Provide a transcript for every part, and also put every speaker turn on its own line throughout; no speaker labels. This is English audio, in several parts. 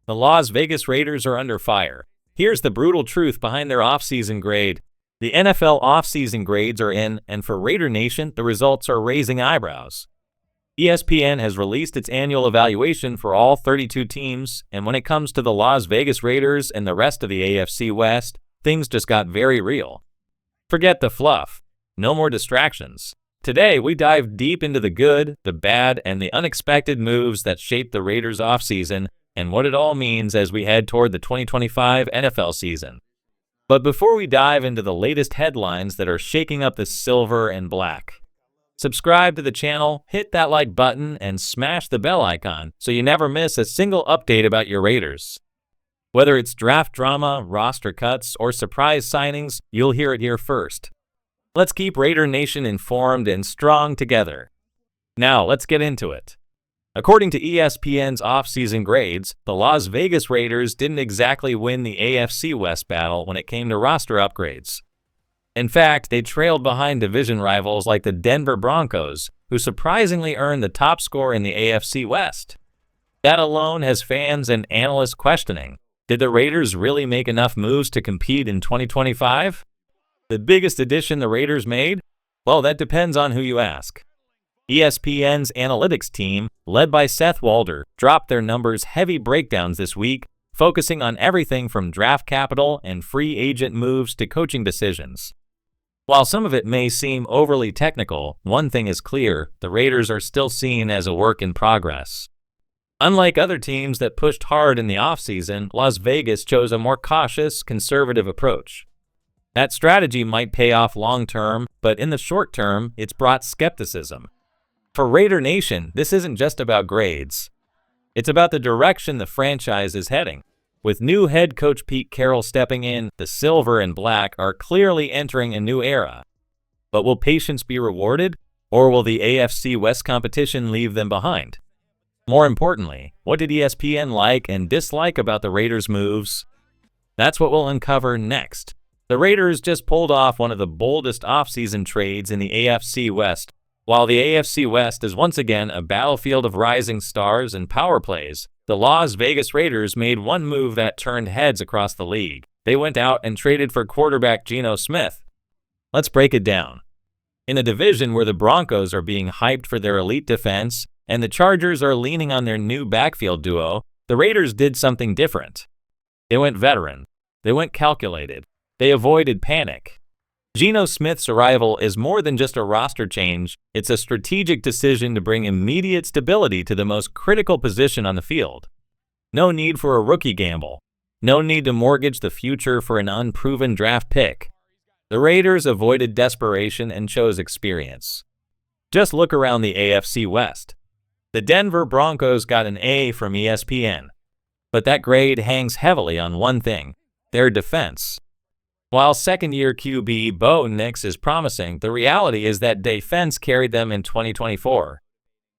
The Las Vegas Raiders are under fire. Here's the brutal truth behind their offseason grade. The NFL offseason grades are in, and for Raider Nation, the results are raising eyebrows. ESPN has released its annual evaluation for all 32 teams, and when it comes to the Las Vegas Raiders and the rest of the AFC West, things just got very real. Forget the fluff. No more distractions. Today, we dive deep into the good, the bad, and the unexpected moves that shaped the Raiders' offseason and what it all means as we head toward the 2025 NFL season. But before we dive into the latest headlines that are shaking up the silver and black, subscribe to the channel, hit that like button, and smash the bell icon so you never miss a single update about your Raiders. Whether it's draft drama, roster cuts, or surprise signings, you'll hear it here first. Let's keep Raider Nation informed and strong together. Now, let's get into it. According to ESPN's offseason grades, the Las Vegas Raiders didn't exactly win the AFC West battle when it came to roster upgrades. In fact, they trailed behind division rivals like the Denver Broncos, who surprisingly earned the top score in the AFC West. That alone has fans and analysts questioning, did the Raiders really make enough moves to compete in 2025? The biggest addition the Raiders made? Well, that depends on who you ask. ESPN's analytics team, led by Seth Walder, dropped their numbers-heavy breakdowns this week, focusing on everything from draft capital and free agent moves to coaching decisions. While some of it may seem overly technical, one thing is clear: the Raiders are still seen as a work in progress. Unlike other teams that pushed hard in the offseason, Las Vegas chose a more cautious, conservative approach. That strategy might pay off long-term, but in the short term, it's brought skepticism. For Raider Nation, this isn't just about grades. It's about the direction the franchise is heading. With new head coach Pete Carroll stepping in, the silver and black are clearly entering a new era. But will patience be rewarded, or will the AFC West competition leave them behind? More importantly, what did ESPN like and dislike about the Raiders' moves? That's what we'll uncover next. The Raiders just pulled off one of the boldest offseason trades in the AFC West. While the AFC West is once again a battlefield of rising stars and power plays, the Las Vegas Raiders made one move that turned heads across the league. They went out and traded for quarterback Geno Smith. Let's break it down. In a division where the Broncos are being hyped for their elite defense and the Chargers are leaning on their new backfield duo, the Raiders did something different. They went veteran. They went calculated. They avoided panic. Geno Smith's arrival is more than just a roster change. It's a strategic decision to bring immediate stability to the most critical position on the field. No need for a rookie gamble. No need to mortgage the future for an unproven draft pick. The Raiders avoided desperation and chose experience. Just look around the AFC West. The Denver Broncos got an A from ESPN. But that grade hangs heavily on one thing: their defense. While second-year QB Bo Nix is promising, the reality is that defense carried them in 2024.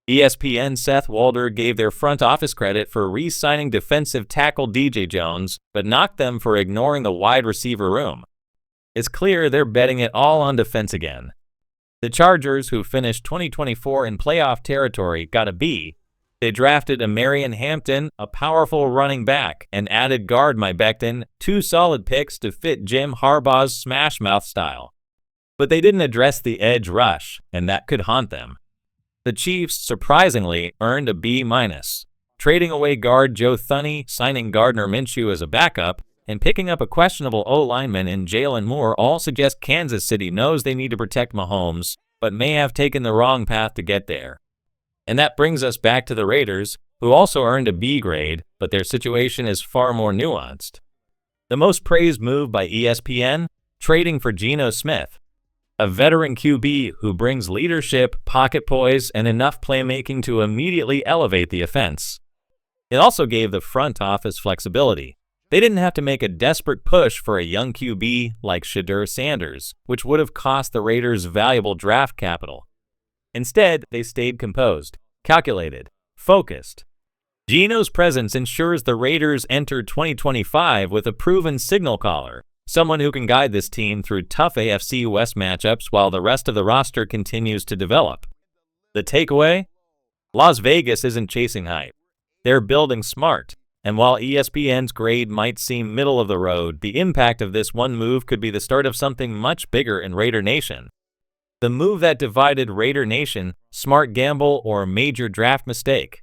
ESPN's Seth Walder gave their front office credit for re-signing defensive tackle DJ Jones, but knocked them for ignoring the wide receiver room. It's clear they're betting it all on defense again. The Chargers, who finished 2024 in playoff territory, got a B. They drafted Marion Hampton, a powerful running back, and added guard Mike Becton, two solid picks to fit Jim Harbaugh's smash-mouth style. But they didn't address the edge rush, and that could haunt them. The Chiefs, surprisingly, earned a B-, trading away guard Joe Thuney, signing Gardner Minshew as a backup, and picking up a questionable O-lineman in Jalen Moore all suggest Kansas City knows they need to protect Mahomes, but may have taken the wrong path to get there. And that brings us back to the Raiders, who also earned a B grade, but their situation is far more nuanced. The most praised move by ESPN? Trading for Geno Smith, a veteran QB who brings leadership, pocket poise, and enough playmaking to immediately elevate the offense. It also gave the front office flexibility. They didn't have to make a desperate push for a young QB like Shedeur Sanders, which would have cost the Raiders valuable draft capital. Instead, they stayed composed, calculated, focused. Geno's presence ensures the Raiders enter 2025 with a proven signal caller, someone who can guide this team through tough AFC West matchups while the rest of the roster continues to develop. The takeaway? Las Vegas isn't chasing hype. They're building smart. And while ESPN's grade might seem middle of the road, the impact of this one move could be the start of something much bigger in Raider Nation. The move that divided Raider Nation, smart gamble or major draft mistake.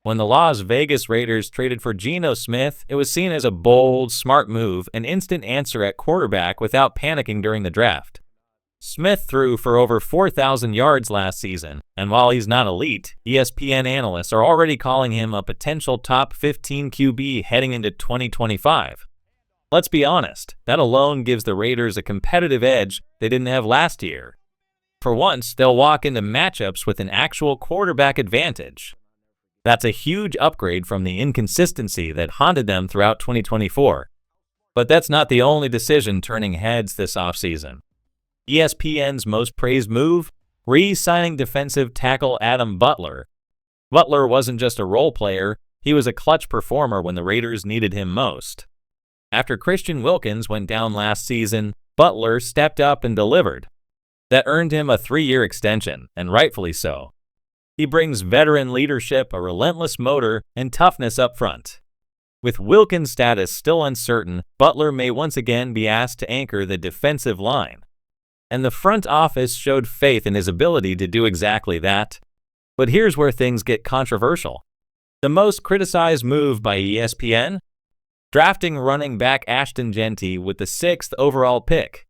When the Las Vegas Raiders traded for Geno Smith, it was seen as a bold, smart move, an instant answer at quarterback without panicking during the draft. Smith threw for over 4,000 yards last season, and while he's not elite, ESPN analysts are already calling him a potential top 15 QB heading into 2025. Let's be honest, that alone gives the Raiders a competitive edge they didn't have last year. For once, they'll walk into matchups with an actual quarterback advantage. That's a huge upgrade from the inconsistency that haunted them throughout 2024. But that's not the only decision turning heads this offseason. ESPN's most praised move? Re-signing defensive tackle Adam Butler. Butler wasn't just a role player, he was a clutch performer when the Raiders needed him most. After Christian Wilkins went down last season, Butler stepped up and delivered. That earned him a 3-year extension, and rightfully so. He brings veteran leadership, a relentless motor, and toughness up front. With Wilkins' status still uncertain, Butler may once again be asked to anchor the defensive line. And the front office showed faith in his ability to do exactly that. But here's where things get controversial. The most criticized move by ESPN? Drafting running back Ashton Genty with the 6th overall pick.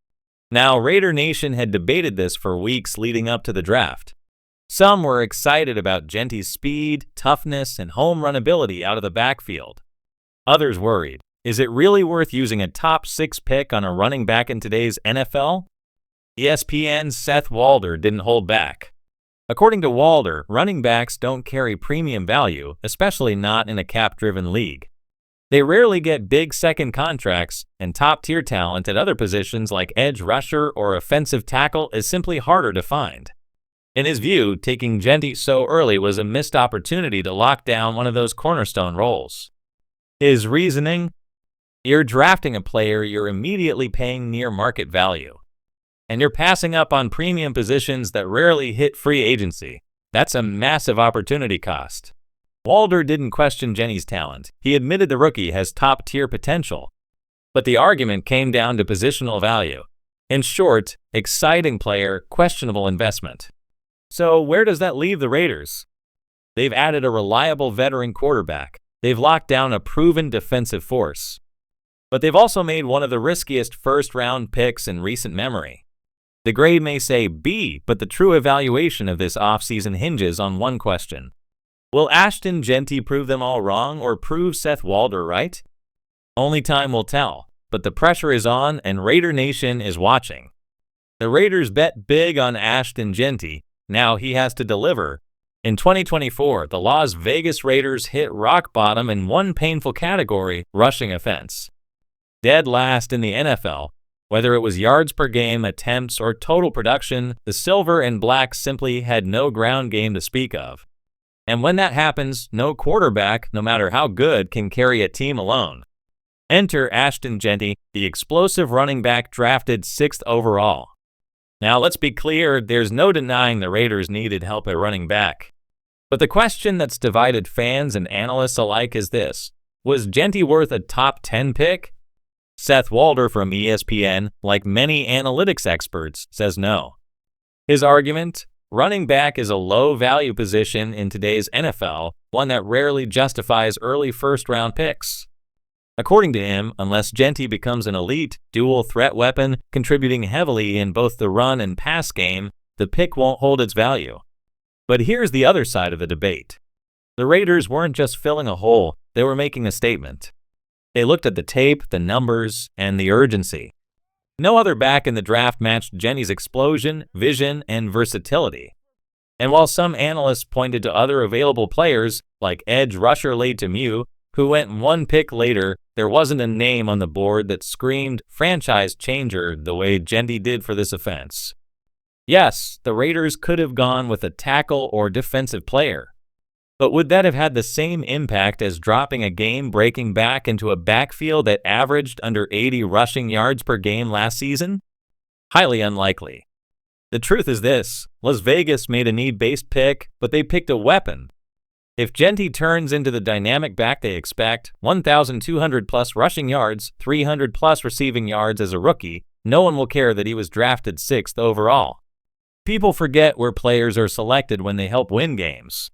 Now, Raider Nation had debated this for weeks leading up to the draft. Some were excited about Genty's speed, toughness, and home run ability out of the backfield. Others worried, is it really worth using a top 6 pick on a running back in today's NFL? ESPN's Seth Walder didn't hold back. According to Walder, running backs don't carry premium value, especially not in a cap-driven league. They rarely get big second contracts, and top-tier talent at other positions like edge rusher or offensive tackle is simply harder to find. In his view, taking Genty so early was a missed opportunity to lock down one of those cornerstone roles. His reasoning? You're drafting a player you're immediately paying near market value. And you're passing up on premium positions that rarely hit free agency. That's a massive opportunity cost. Walder didn't question Genty's talent. He admitted the rookie has top-tier potential. But the argument came down to positional value. In short, exciting player, questionable investment. So where does that leave the Raiders? They've added a reliable veteran quarterback. They've locked down a proven defensive force. But they've also made one of the riskiest first-round picks in recent memory. The grade may say B, but the true evaluation of this offseason hinges on one question. Will Ashton Genty prove them all wrong or prove Seth Walder right? Only time will tell, but the pressure is on and Raider Nation is watching. The Raiders bet big on Ashton Genty. Now he has to deliver. In 2024, the Las Vegas Raiders hit rock bottom in one painful category, rushing offense. Dead last in the NFL. Whether it was yards per game, attempts, or total production, the Silver and Black simply had no ground game to speak of. And when that happens, no quarterback, no matter how good, can carry a team alone. Enter Ashton Genty, the explosive running back drafted 6th overall. Now let's be clear, there's no denying the Raiders needed help at running back. But the question that's divided fans and analysts alike is this: was Genty worth a top 10 pick? Seth Walder from ESPN, like many analytics experts, says no. His argument? Running back is a low-value position in today's NFL, one that rarely justifies early first-round picks. According to him, unless Genty becomes an elite, dual-threat weapon, contributing heavily in both the run and pass game, the pick won't hold its value. But here's the other side of the debate. The Raiders weren't just filling a hole, they were making a statement. They looked at the tape, the numbers, and the urgency. No other back in the draft matched Genty's explosion, vision, and versatility. And while some analysts pointed to other available players, like edge rusher Latamu, who went one pick later, there wasn't a name on the board that screamed franchise changer the way Genty did for this offense. Yes, the Raiders could have gone with a tackle or defensive player. But would that have had the same impact as dropping a game-breaking back into a backfield that averaged under 80 rushing yards per game last season? Highly unlikely. The truth is this: Las Vegas made a need-based pick, but they picked a weapon. If Genty turns into the dynamic back they expect, 1,200 plus rushing yards, 300 plus receiving yards as a rookie, no one will care that he was drafted 6th overall. People forget where players are selected when they help win games.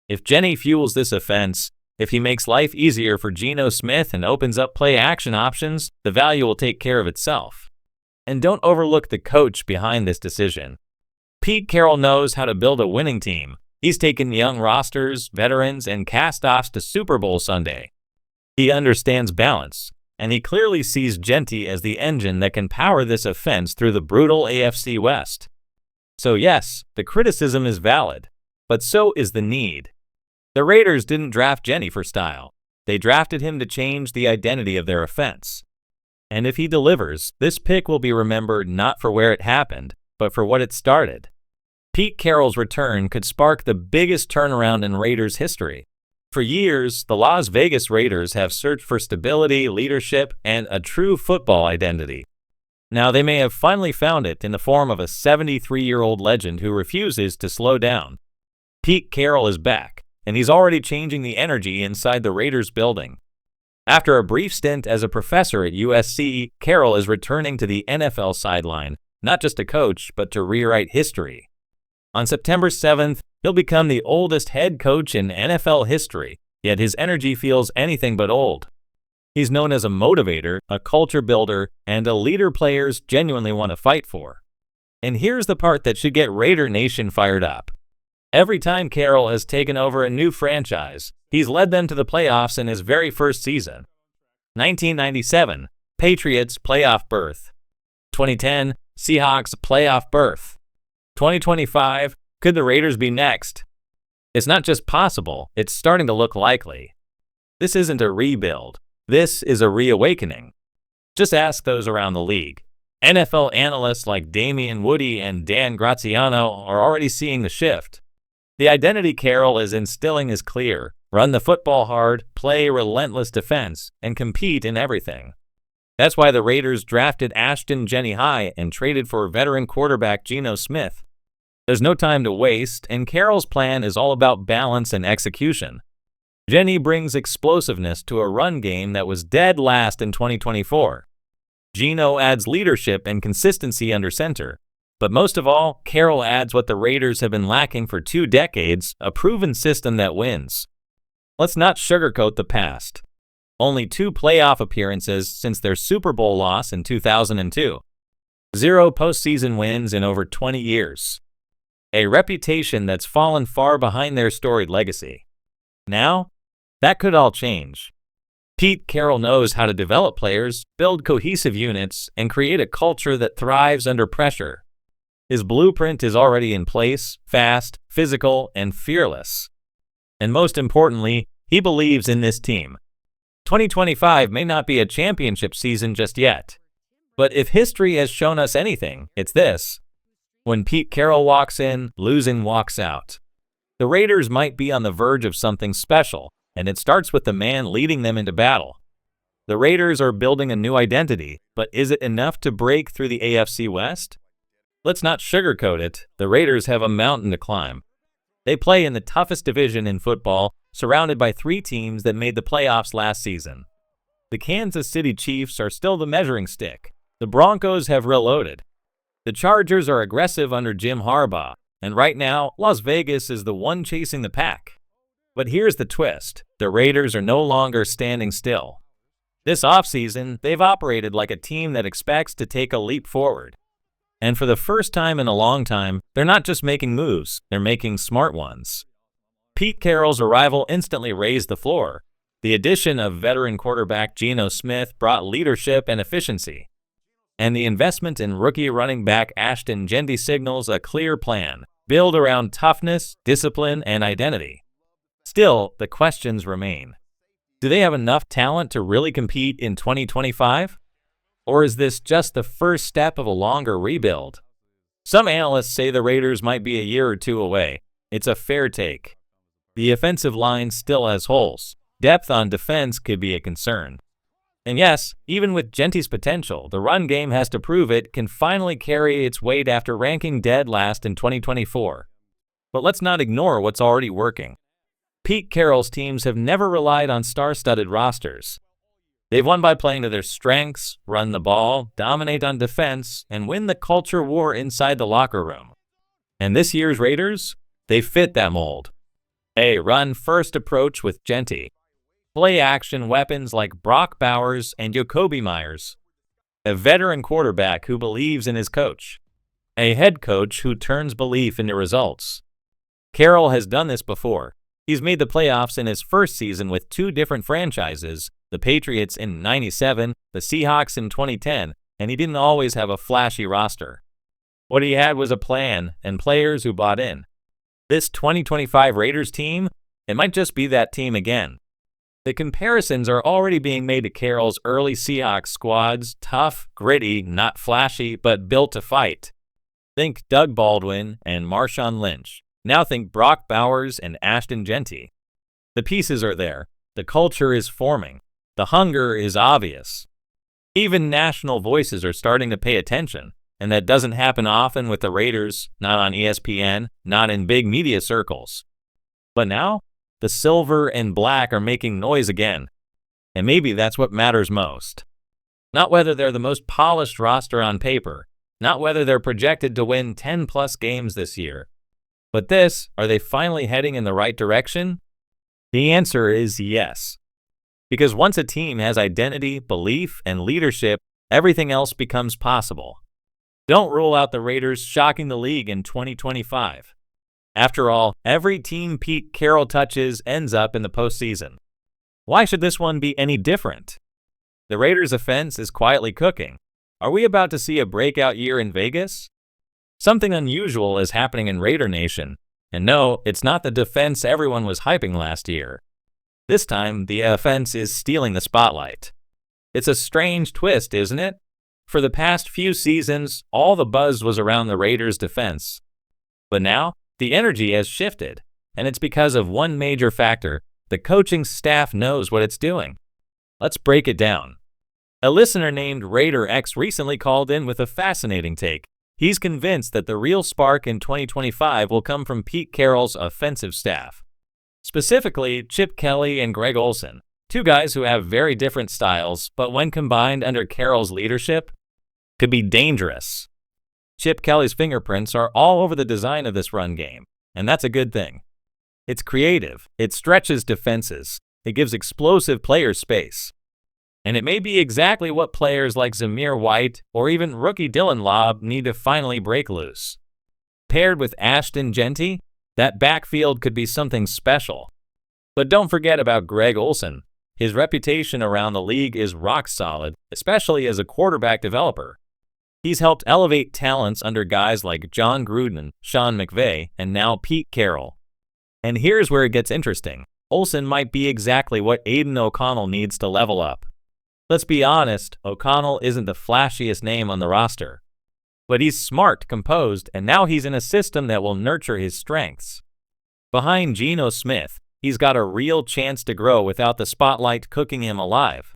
If Genty fuels this offense, if he makes life easier for Geno Smith and opens up play action options, the value will take care of itself. And don't overlook the coach behind this decision. Pete Carroll knows how to build a winning team. He's taken young rosters, veterans, and cast-offs to Super Bowl Sunday. He understands balance, and he clearly sees Genty as the engine that can power this offense through the brutal AFC West. So yes, the criticism is valid, but so is the need. The Raiders didn't draft Genty for style. They drafted him to change the identity of their offense. And if he delivers, this pick will be remembered not for where it happened, but for what it started. Pete Carroll's return could spark the biggest turnaround in Raiders history. For years, the Las Vegas Raiders have searched for stability, leadership, and a true football identity. Now they may have finally found it in the form of a 73-year-old legend who refuses to slow down. Pete Carroll is back, and he's already changing the energy inside the Raiders building. After a brief stint as a professor at USC, Carroll is returning to the NFL sideline, not just to coach, but to rewrite history. On September 7th, he'll become the oldest head coach in NFL history, yet his energy feels anything but old. He's known as a motivator, a culture builder, and a leader players genuinely want to fight for. And here's the part that should get Raider Nation fired up. Every time Carroll has taken over a new franchise, he's led them to the playoffs in his very first season. 1997, Patriots playoff berth. 2010, Seahawks playoff berth. 2025, could the Raiders be next? It's not just possible, it's starting to look likely. This isn't a rebuild. This is a reawakening. Just ask those around the league. NFL analysts like Damian Woody and Dan Graziano are already seeing the shift. The identity Carroll is instilling is clear. Run the football hard, play relentless defense, and compete in everything. That's why the Raiders drafted Ashton Jeanty high and traded for veteran quarterback Geno Smith. There's no time to waste, and Carroll's plan is all about balance and execution. Genty brings explosiveness to a run game that was dead last in 2024. Geno adds leadership and consistency under center. But most of all, Carroll adds what the Raiders have been lacking for 2 decades, a proven system that wins. Let's not sugarcoat the past. Only 2 playoff appearances since their Super Bowl loss in 2002. 0 postseason wins in over 20 years. A reputation that's fallen far behind their storied legacy. Now, that could all change. Pete Carroll knows how to develop players, build cohesive units, and create a culture that thrives under pressure. His blueprint is already in place, fast, physical, and fearless. And most importantly, he believes in this team. 2025 may not be a championship season just yet. But if history has shown us anything, it's this. When Pete Carroll walks in, losing walks out. The Raiders might be on the verge of something special, and it starts with the man leading them into battle. The Raiders are building a new identity, but is it enough to break through the AFC West? Let's not sugarcoat it, the Raiders have a mountain to climb. They play in the toughest division in football, surrounded by 3 teams that made the playoffs last season. The Kansas City Chiefs are still the measuring stick. The Broncos have reloaded. The Chargers are aggressive under Jim Harbaugh, and right now, Las Vegas is the one chasing the pack. But here's the twist. The Raiders are no longer standing still. This offseason, they've operated like a team that expects to take a leap forward. And for the first time in a long time, they're not just making moves, they're making smart ones. Pete Carroll's arrival instantly raised the floor. The addition of veteran quarterback Geno Smith brought leadership and efficiency. And the investment in rookie running back Ashton Genty signals a clear plan, built around toughness, discipline, and identity. Still, the questions remain. Do they have enough talent to really compete in 2025? Or is this just the first step of a longer rebuild? Some analysts say the Raiders might be a year or 2 away. It's a fair take. The offensive line still has holes. Depth on defense could be a concern. And yes, even with Genty's potential, the run game has to prove it can finally carry its weight after ranking dead last in 2024. But let's not ignore what's already working. Pete Carroll's teams have never relied on star-studded rosters. They've won by playing to their strengths, run the ball, dominate on defense, and win the culture war inside the locker room. And this year's Raiders, they fit that mold. A run-first approach with Genty. Play-action weapons like Brock Bowers and Jakobi Meyers. A veteran quarterback who believes in his coach. A head coach who turns belief into results. Carroll has done this before. He's made the playoffs in his first season with two different franchises, the Patriots in '97, the Seahawks in 2010, and he didn't always have a flashy roster. What he had was a plan and players who bought in. This 2025 Raiders team, it might just be that team again. The comparisons are already being made to Carroll's early Seahawks squads, tough, gritty, not flashy, but built to fight. Think Doug Baldwin and Marshawn Lynch. Now think Brock Bowers and Ashton Genty. The pieces are there. The culture is forming. The hunger is obvious. Even national voices are starting to pay attention, and that doesn't happen often with the Raiders, not on ESPN, not in big media circles. But now, the silver and black are making noise again, and maybe that's what matters most. Not whether they're the most polished roster on paper, not whether they're projected to win 10-plus games this year, but this, are they finally heading in the right direction? The answer is yes. Because once a team has identity, belief, and leadership, everything else becomes possible. Don't rule out the Raiders shocking the league in 2025. After all, every team Pete Carroll touches ends up in the postseason. Why should this one be any different? The Raiders' offense is quietly cooking. Are we about to see a breakout year in Vegas? Something unusual is happening in Raider Nation. And no, it's not the defense everyone was hyping last year. This time, the offense is stealing the spotlight. It's a strange twist, isn't it? For the past few seasons, all the buzz was around the Raiders' defense. But now, the energy has shifted, and it's because of one major factor: the coaching staff knows what it's doing. Let's break it down. A listener named Raider X recently called in with a fascinating take. He's convinced that the real spark in 2025 will come from Pete Carroll's offensive staff. Specifically, Chip Kelly and Greg Olsen, two guys who have very different styles, but when combined under Carroll's leadership, could be dangerous. Chip Kelly's fingerprints are all over the design of this run game, and that's a good thing. It's creative, it stretches defenses, it gives explosive players space. And it may be exactly what players like Zamir White or even rookie Dylan Lobb need to finally break loose. Paired with Ashton Genty, that backfield could be something special. But don't forget about Greg Olsen. His reputation around the league is rock solid, especially as a quarterback developer. He's helped elevate talents under guys like John Gruden, Sean McVay, and now Pete Carroll. And here's where it gets interesting. Olsen might be exactly what Aidan O'Connell needs to level up. Let's be honest, O'Connell isn't the flashiest name on the roster. But he's smart, composed, and now he's in a system that will nurture his strengths. Behind Geno Smith, he's got a real chance to grow without the spotlight cooking him alive.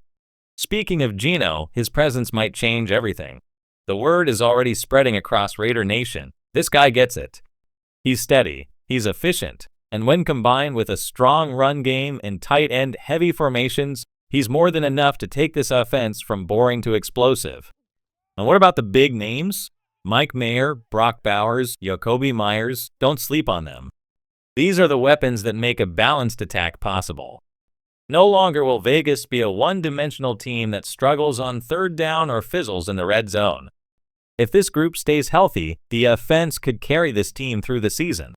Speaking of Geno, his presence might change everything. The word is already spreading across Raider Nation. This guy gets it. He's steady, he's efficient, and when combined with a strong run game and tight end heavy formations, he's more than enough to take this offense from boring to explosive. And what about the big names? Mike Mayer, Brock Bowers, Jakobi Meyers, don't sleep on them. These are the weapons that make a balanced attack possible. No longer will Vegas be a one-dimensional team that struggles on third down or fizzles in the red zone. If this group stays healthy, the offense could carry this team through the season.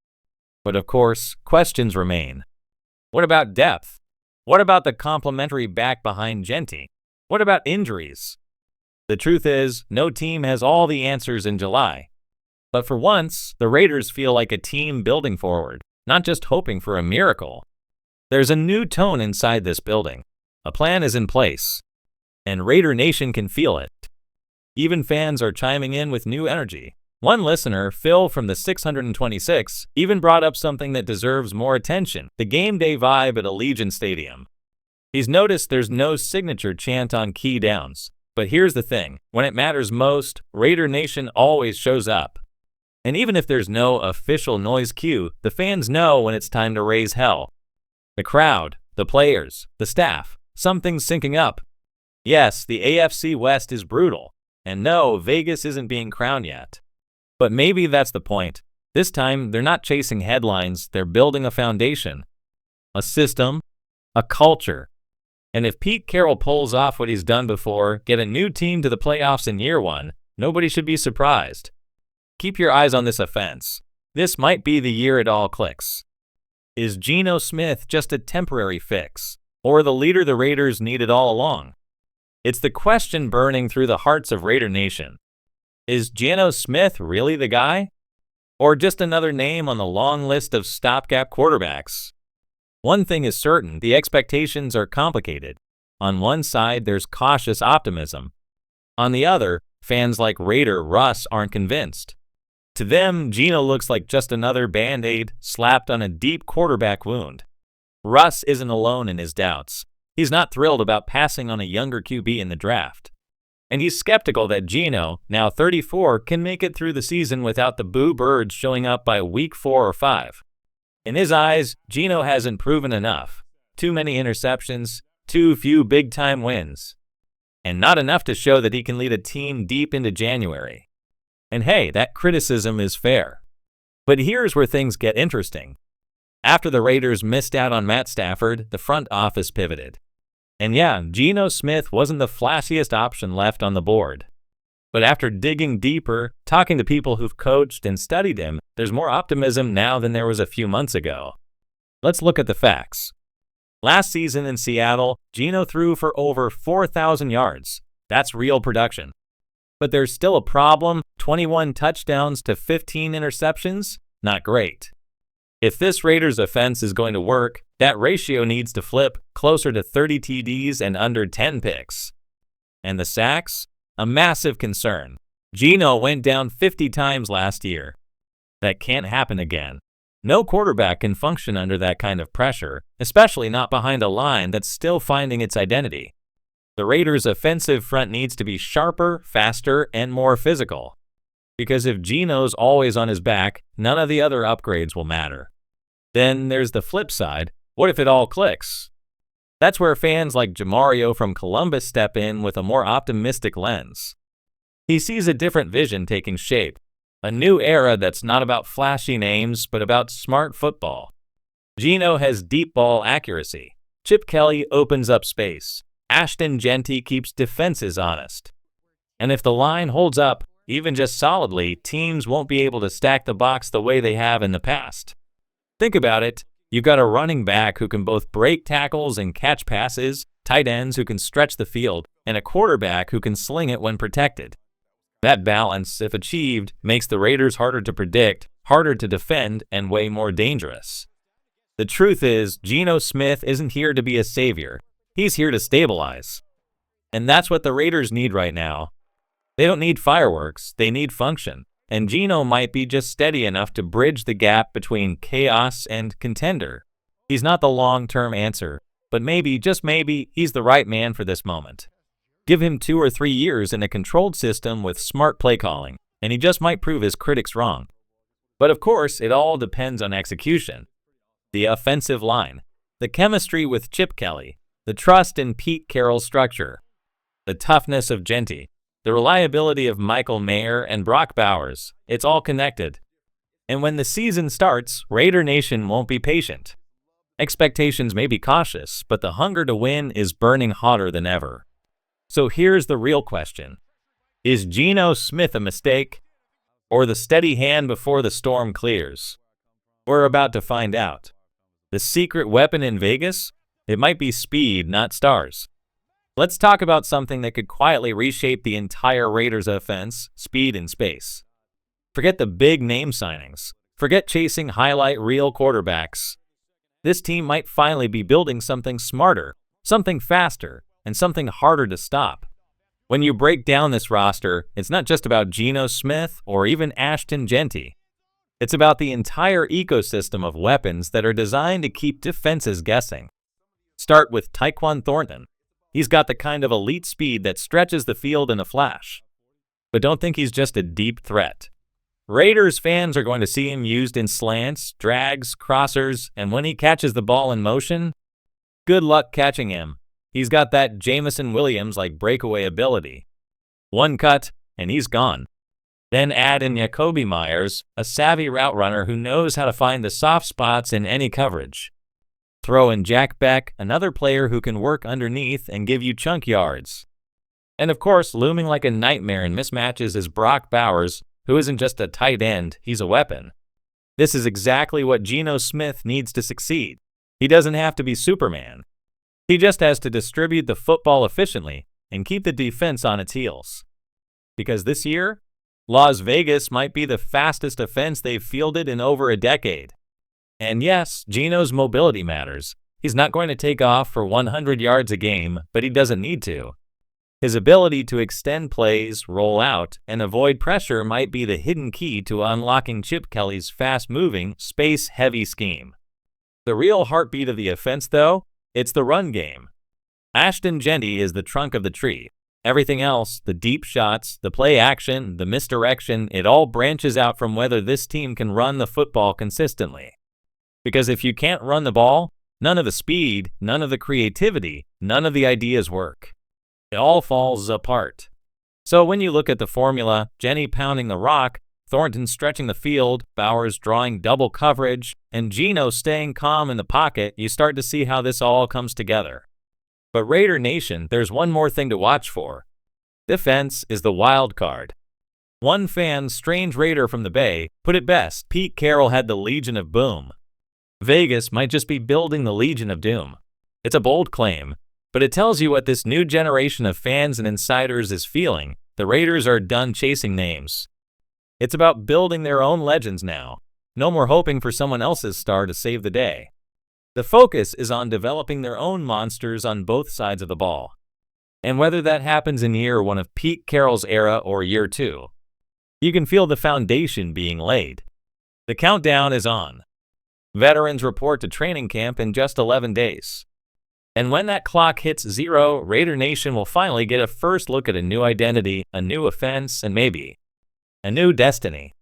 But of course, questions remain. What about depth? What about the complementary back behind Genty? What about injuries? The truth is, no team has all the answers in July. But for once, the Raiders feel like a team building forward, not just hoping for a miracle. There's a new tone inside this building. A plan is in place, and Raider Nation can feel it. Even fans are chiming in with new energy. One listener, Phil from the 626, even brought up something that deserves more attention: the game day vibe at Allegiant Stadium. He's noticed there's no signature chant on key downs. But here's the thing, when it matters most, Raider Nation always shows up. And even if there's no official noise cue, the fans know when it's time to raise hell. The crowd, the players, the staff, something's syncing up. Yes, the AFC West is brutal, and no, Vegas isn't being crowned yet. But maybe that's the point. This time, they're not chasing headlines, they're building a foundation, a system, a culture. And if Pete Carroll pulls off what he's done before, get a new team to the playoffs in year one, nobody should be surprised. Keep your eyes on this offense. This might be the year it all clicks. Is Geno Smith just a temporary fix, or the leader the Raiders needed all along? It's the question burning through the hearts of Raider Nation. Is Geno Smith really the guy? Or just another name on the long list of stopgap quarterbacks? One thing is certain, the expectations are complicated. On one side, there's cautious optimism. On the other, fans like Raider Russ aren't convinced. To them, Geno looks like just another Band-Aid slapped on a deep quarterback wound. Russ isn't alone in his doubts. He's not thrilled about passing on a younger QB in the draft. And he's skeptical that Geno, now 34, can make it through the season without the Boo Birds showing up by week 4 or 5. In his eyes, Geno hasn't proven enough. Too many interceptions, too few big-time wins, and not enough to show that he can lead a team deep into January. And hey, that criticism is fair. But here's where things get interesting. After the Raiders missed out on Matt Stafford, the front office pivoted. And yeah, Geno Smith wasn't the flashiest option left on the board. But after digging deeper, talking to people who've coached and studied him, there's more optimism now than there was a few months ago. Let's look at the facts. Last season in Seattle, Geno threw for over 4,000 yards. That's real production. But there's still a problem, 21 touchdowns to 15 interceptions? Not great. If this Raiders offense is going to work, that ratio needs to flip closer to 30 TDs and under 10 picks. And the sacks? A massive concern. Geno went down 50 times last year. That can't happen again. No quarterback can function under that kind of pressure, especially not behind a line that's still finding its identity. The Raiders' offensive front needs to be sharper, faster, and more physical. Because if Geno's always on his back, none of the other upgrades will matter. Then there's the flip side. What if it all clicks? That's where fans like Jamario from Columbus step in with a more optimistic lens. He sees a different vision taking shape, a new era that's not about flashy names but about smart football. Geno has deep ball accuracy. Chip Kelly opens up space. Ashton Genty keeps defenses honest. And if the line holds up, even just solidly, teams won't be able to stack the box the way they have in the past. Think about it. You've got a running back who can both break tackles and catch passes, tight ends who can stretch the field, and a quarterback who can sling it when protected. That balance, if achieved, makes the Raiders harder to predict, harder to defend, and way more dangerous. The truth is, Geno Smith isn't here to be a savior. He's here to stabilize. And that's what the Raiders need right now. They don't need fireworks, they need function. And Geno might be just steady enough to bridge the gap between chaos and contender. He's not the long-term answer, but maybe, just maybe, he's the right man for this moment. Give him 2 or 3 years in a controlled system with smart play calling, and he just might prove his critics wrong. But of course, it all depends on execution. The offensive line, the chemistry with Chip Kelly, the trust in Pete Carroll's structure, the toughness of Genty, the reliability of Michael Mayer and Brock Bowers, it's all connected. And when the season starts, Raider Nation won't be patient. Expectations may be cautious, but the hunger to win is burning hotter than ever. So here's the real question. Is Geno Smith a mistake? Or the steady hand before the storm clears? We're about to find out. The secret weapon in Vegas? It might be speed, not stars. Let's talk about something that could quietly reshape the entire Raiders offense, speed in space. Forget the big name signings. Forget chasing highlight reel quarterbacks. This team might finally be building something smarter, something faster, and something harder to stop. When you break down this roster, it's not just about Geno Smith or even Ashton Genty. It's about the entire ecosystem of weapons that are designed to keep defenses guessing. Start with Tyquan Thornton. He's got the kind of elite speed that stretches the field in a flash. But don't think he's just a deep threat. Raiders fans are going to see him used in slants, drags, crossers, and when he catches the ball in motion, good luck catching him. He's got that Jameson Williams-like breakaway ability. One cut, and he's gone. Then add in Jakobi Meyers, a savvy route runner who knows how to find the soft spots in any coverage. Throw in Jack Beck, another player who can work underneath and give you chunk yards. And of course, looming like a nightmare in mismatches is Brock Bowers, who isn't just a tight end, he's a weapon. This is exactly what Geno Smith needs to succeed. He doesn't have to be Superman. He just has to distribute the football efficiently and keep the defense on its heels. Because this year, Las Vegas might be the fastest offense they've fielded in over a decade. And yes, Geno's mobility matters. He's not going to take off for 100 yards a game, but he doesn't need to. His ability to extend plays, roll out, and avoid pressure might be the hidden key to unlocking Chip Kelly's fast-moving, space-heavy scheme. The real heartbeat of the offense, though, it's the run game. Ashton Genty is the trunk of the tree. Everything else, the deep shots, the play action, the misdirection, it all branches out from whether this team can run the football consistently. Because if you can't run the ball, none of the speed, none of the creativity, none of the ideas work. It all falls apart. So when you look at the formula, Genty pounding the rock, Thornton stretching the field, Bowers drawing double coverage, and Geno staying calm in the pocket, you start to see how this all comes together. But Raider Nation, there's one more thing to watch for. Defense is the wild card. One fan, strange Raider from the Bay, put it best: Pete Carroll had the Legion of Boom. Vegas might just be building the Legion of Doom. It's a bold claim, but it tells you what this new generation of fans and insiders is feeling. The Raiders are done chasing names. It's about building their own legends now. No more hoping for someone else's star to save the day. The focus is on developing their own monsters on both sides of the ball. And whether that happens in year one of Pete Carroll's era or year two, you can feel the foundation being laid. The countdown is on. Veterans report to training camp in just 11 days. And when that clock hits 0, Raider Nation will finally get a first look at a new identity, a new offense, and maybe a new destiny.